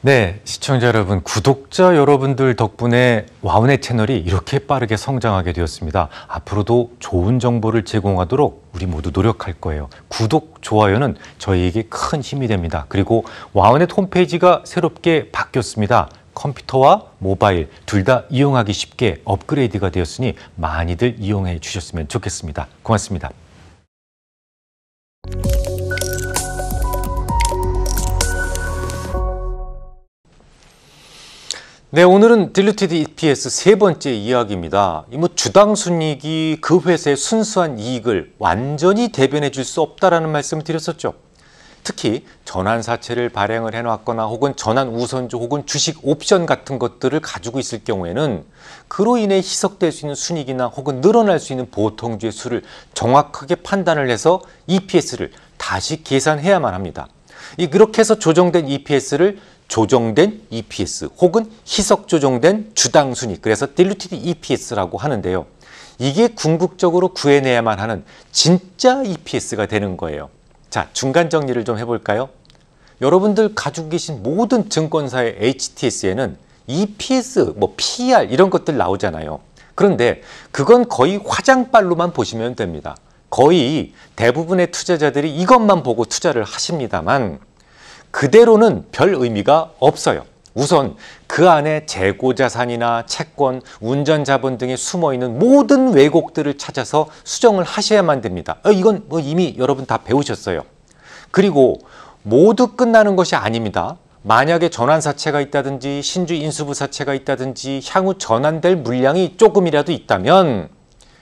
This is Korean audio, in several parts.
네, 시청자 여러분, 구독자 여러분들 덕분에 와우넷 채널이 이렇게 빠르게 성장하게 되었습니다. 앞으로도 좋은 정보를 제공하도록 우리 모두 노력할 거예요. 구독, 좋아요는 저희에게 큰 힘이 됩니다. 그리고 와우넷 홈페이지가 새롭게 바뀌었습니다. 컴퓨터와 모바일 둘 다 이용하기 쉽게 업그레이드가 되었으니 많이들 이용해 주셨으면 좋겠습니다. 고맙습니다. 네, 오늘은 딜루티드 EPS 세 번째 이야기입니다. 주당 순이익이 그 회사의 순수한 이익을 완전히 대변해 줄 수 없다라는 말씀을 드렸었죠. 특히 전환사채를 발행을 해놨거나 혹은 전환 우선주 혹은 주식 옵션 같은 것들을 가지고 있을 경우에는 그로 인해 희석될 수 있는 순이익이나 혹은 늘어날 수 있는 보통주의 수를 정확하게 판단을 해서 EPS를 다시 계산해야만 합니다. 그렇게 해서 조정된 EPS를 조정된 EPS 혹은 희석 조정된 주당 순이익, 그래서 딜루티드 EPS라고 하는데요. 이게 궁극적으로 구해내야만 하는 진짜 EPS가 되는 거예요. 자, 중간 정리를 좀 해볼까요? 여러분들 가지고 계신 모든 증권사의 HTS에는 EPS, PER 이런 것들 나오잖아요. 그런데 그건 거의 화장빨로만 보시면 됩니다. 거의 대부분의 투자자들이 이것만 보고 투자를 하십니다만 그대로는 별 의미가 없어요. 우선 그 안에 재고자산이나 채권, 운전자본 등에 숨어있는 모든 왜곡들을 찾아서 수정을 하셔야만 됩니다. 이건 이미 여러분 다 배우셨어요. 그리고 모두 끝나는 것이 아닙니다. 만약에 전환사채가 있다든지 신주 인수부사채가 있다든지 향후 전환될 물량이 조금이라도 있다면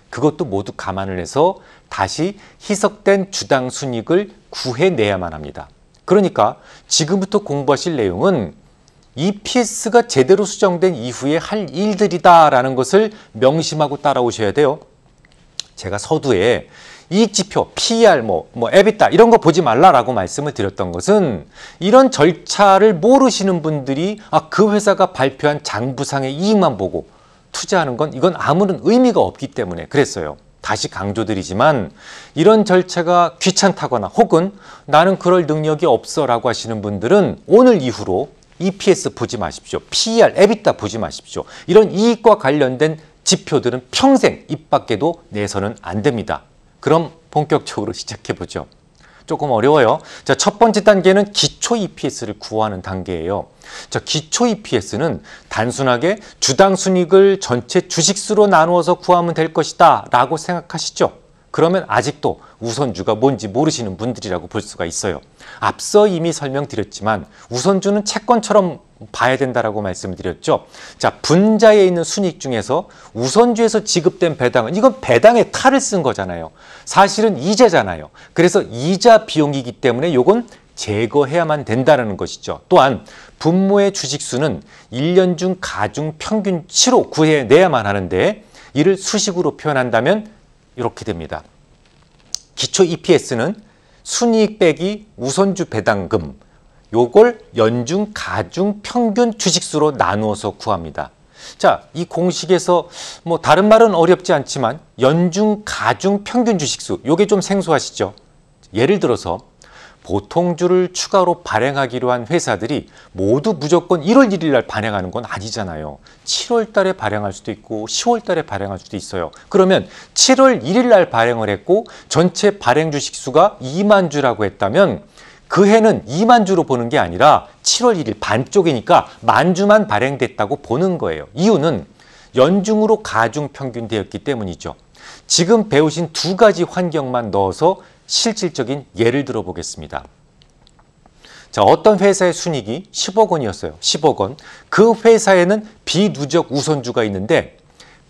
그것도 모두 감안을 해서 다시 희석된 주당 순이익을 구해내야만 합니다. 그러니까 지금부터 공부하실 내용은 EPS가 제대로 수정된 이후에 할 일들이다라는 것을 명심하고 따라오셔야 돼요. 제가 서두에 이익지표, PER, EBITDA 이런 거 보지 말라라고 말씀을 드렸던 것은 이런 절차를 모르시는 분들이 그 회사가 발표한 장부상의 이익만 보고 투자하는 건 이건 아무런 의미가 없기 때문에 그랬어요. 다시 강조드리지만 이런 절차가 귀찮다거나 혹은 나는 그럴 능력이 없어 라고 하시는 분들은 오늘 이후로 EPS 보지 마십시오. PER, EBITDA 보지 마십시오. 이런 이익과 관련된 지표들은 평생 입 밖에도 내서는 안 됩니다. 그럼 본격적으로 시작해보죠. 조금 어려워요. 자, 첫 번째 단계는 기초 EPS를 구하는 단계예요. 자, 기초 EPS는 단순하게 주당 순이익을 전체 주식수로 나누어서 구하면 될 것이다 라고 생각하시죠? 그러면 아직도 우선주가 뭔지 모르시는 분들이라고 볼 수가 있어요. 앞서 이미 설명드렸지만 우선주는 채권처럼 봐야 된다라고 말씀드렸죠. 자, 분자에 있는 순이익 중에서 우선주에서 지급된 배당은 이건 배당의 탈을 쓴 거잖아요. 사실은 이자잖아요. 그래서 이자 비용이기 때문에 이건 제거해야만 된다는 것이죠. 또한 분모의 주식수는 1년 중 가중 평균치로 구해내야만 하는데 이를 수식으로 표현한다면 이렇게 됩니다. 기초 EPS는 순이익 빼기 우선주 배당금, 요걸 연중 가중 평균 주식수로 나누어서 구합니다. 자, 이 공식에서 다른 말은 어렵지 않지만 연중 가중 평균 주식수, 요게 좀 생소하시죠? 예를 들어서 보통주를 추가로 발행하기로 한 회사들이 모두 무조건 1월 1일 날 발행하는 건 아니잖아요. 7월 달에 발행할 수도 있고 10월 달에 발행할 수도 있어요. 그러면 7월 1일 날 발행을 했고 전체 발행 주식수가 2만 주라고 했다면 그 해는 2만 주로 보는 게 아니라 7월 1일 반쪽이니까 만 주만 발행됐다고 보는 거예요. 이유는 연중으로 가중 평균되었기 때문이죠. 지금 배우신 두 가지 환경만 넣어서 실질적인 예를 들어 보겠습니다. 자, 어떤 회사의 순이익이 10억 원이었어요. 10억 원. 그 회사에는 비누적 우선주가 있는데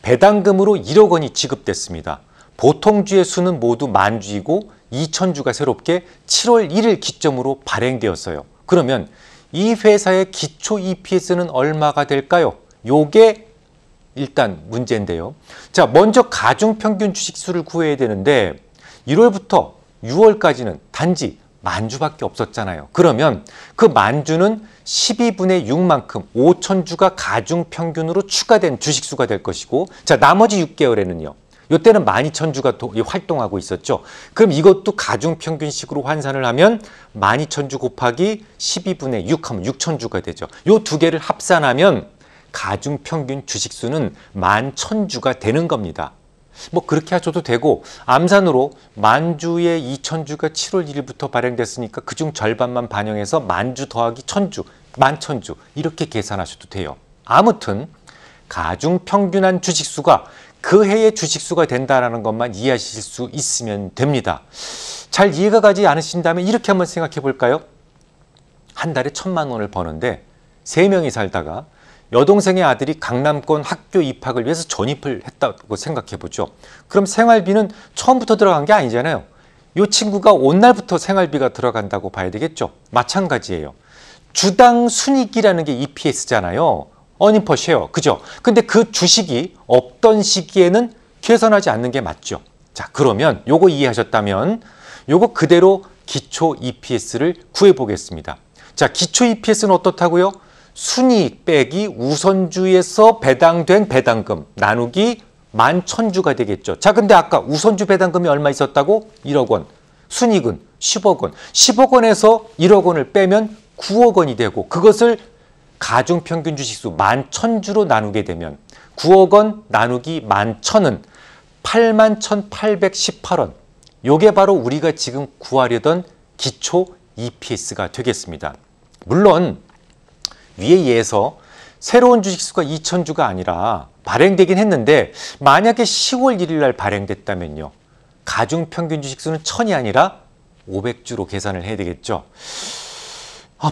배당금으로 1억 원이 지급됐습니다. 보통주의 수는 모두 만주이고 2,000주가 새롭게 7월 1일 기점으로 발행되었어요. 그러면 이 회사의 기초 EPS는 얼마가 될까요? 요게 일단 문제인데요. 자, 먼저 가중평균 주식수를 구해야 되는데 1월부터 6월까지는 단지 만주밖에 없었잖아요. 그러면 그 만주는 12분의 6만큼 5,000주가 가중평균으로 추가된 주식수가 될 것이고, 자, 나머지 6개월에는요. 이때는 12,000주가 활동하고 있었죠. 그럼 이것도 가중평균식으로 환산을 하면 12,000주 곱하기 12분의 6 하면 6,000주가 되죠. 이 두 개를 합산하면 가중평균 주식수는 11,000주가 되는 겁니다. 뭐 그렇게 하셔도 되고, 암산으로 만주에 2,000주가 7월 1일부터 발행됐으니까 그중 절반만 반영해서 만주 더하기 1,000주, 11,000주 이렇게 계산하셔도 돼요. 아무튼 가중평균한 주식수가 그 해의 주식수가 된다는 것만 이해하실 수 있으면 됩니다. 잘 이해가 가지 않으신다면 이렇게 한번 생각해 볼까요? 한 달에 1,000만 원을 버는데 3명이 살다가 여동생의 아들이 강남권 학교 입학을 위해서 전입을 했다고 생각해 보죠. 그럼 생활비는 처음부터 들어간 게 아니잖아요. 이 친구가 온 날부터 생활비가 들어간다고 봐야 되겠죠. 마찬가지예요. 주당 순이익이라는 게 EPS잖아요. earning per share. 그죠? 근데 그 주식이 없던 시기에는 계산하지 않는 게 맞죠. 자, 그러면 요거 이해하셨다면 요거 그대로 기초 EPS를 구해 보겠습니다. 자, 기초 EPS는 어떻다고요? 순이익 빼기 우선주에서 배당된 배당금 나누기 11,000주가 되겠죠. 자, 근데 아까 우선주 배당금이 얼마 있었다고? 1억 원. 순이익은 10억 원. 10억 원에서 1억 원을 빼면 9억 원이 되고, 그것을 가중평균 주식수 11,000주로 나누게 되면 9억 원 나누기 11,000은 81,818원. 요게 바로 우리가 지금 구하려던 기초 EPS가 되겠습니다. 물론 위에 의해서 새로운 주식수가 2,000주가 아니라 발행되긴 했는데, 만약에 10월 1일 날 발행됐다면요, 가중평균 주식수는 1,000이 아니라 500주로 계산을 해야 되겠죠.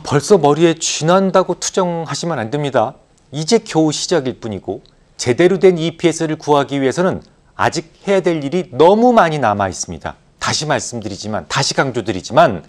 벌써 머리에 쥐난다고 투정하시면 안 됩니다. 이제 겨우 시작일 뿐이고, 제대로 된 EPS를 구하기 위해서는 아직 해야 될 일이 너무 많이 남아 있습니다. 다시 말씀드리지만, 다시 강조드리지만,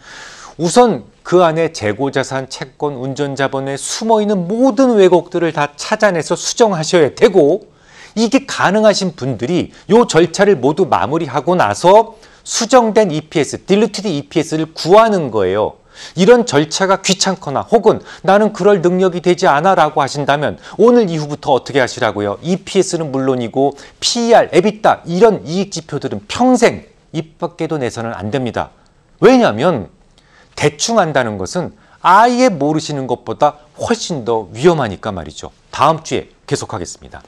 우선 그 안에 재고자산, 채권, 운전자본에 숨어있는 모든 왜곡들을 다 찾아내서 수정하셔야 되고, 이게 가능하신 분들이 이 절차를 모두 마무리하고 나서 수정된 EPS, Diluted EPS를 구하는 거예요. 이런 절차가 귀찮거나 혹은 나는 그럴 능력이 되지 않아 라고 하신다면 오늘 이후부터 어떻게 하시라고요? EPS는 물론이고 PER, EBITDA 이런 이익지표들은 평생 입 밖에도 내서는 안 됩니다. 왜냐하면 대충 한다는 것은 아예 모르시는 것보다 훨씬 더 위험하니까 말이죠. 다음 주에 계속하겠습니다.